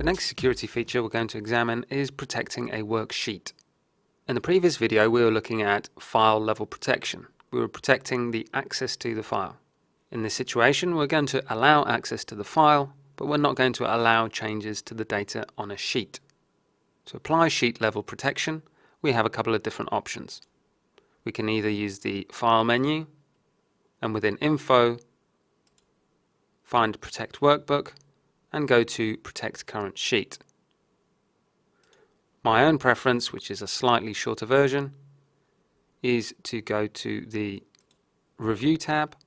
next security feature we're going to examine is protecting a worksheet. In the previous video we were looking at file level protection. We were protecting the access to the file. In this situation we're going to allow access to the file, but we're not going to allow changes to the data on a sheet. To apply sheet level protection, we have a couple of different options. We can either use the File menu, and within Info, find Protect Workbook, and go to Protect Current Sheet. My own preference, which is a slightly shorter version, is to go to the Review tab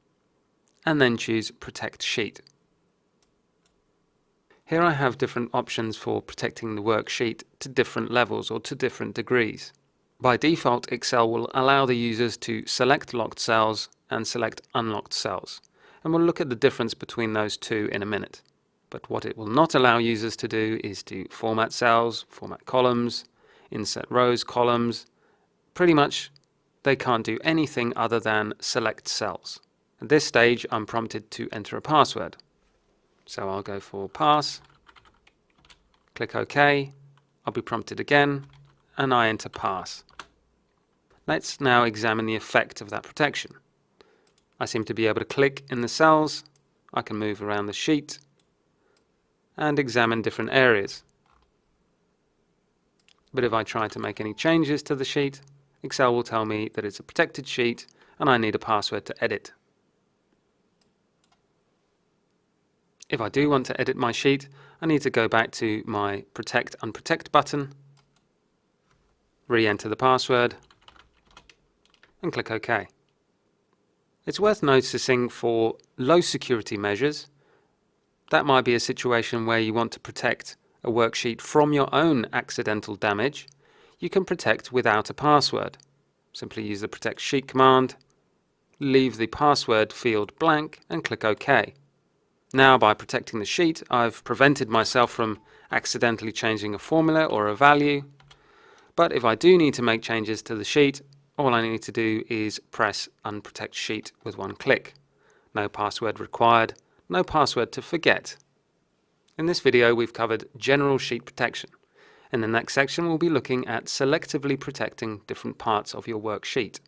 and then choose Protect Sheet. Here I have different options for protecting the worksheet to different levels or to different degrees. By default, Excel will allow the users to select locked cells and select unlocked cells, and we'll look at the difference between those two in a minute. But what it will not allow users to do is to format cells, format columns, insert rows, columns. Pretty much they can't do anything other than select cells. At this stage I'm prompted to enter a password. So I'll go for pass, click OK, I'll be prompted again, and I enter pass. Let's now examine the effect of that protection. I seem to be able to click in the cells, I can move around the sheet, and examine different areas. But if I try to make any changes to the sheet, Excel will tell me that it's a protected sheet and I need a password to edit. If I do want to edit my sheet, I need to go back to my Protect Unprotect button, re-enter the password, and click OK. It's worth noticing for low security measures, that might be a situation where you want to protect a worksheet from your own accidental damage. You can protect without a password. Simply use the Protect Sheet command, leave the password field blank, and click OK. Now, by protecting the sheet, I've prevented myself from accidentally changing a formula or a value. But if I do need to make changes to the sheet, all I need to do is press Unprotect Sheet with one click. No password required. No password to forget. In this video we've covered general sheet protection. In the next section we'll be looking at selectively protecting different parts of your worksheet.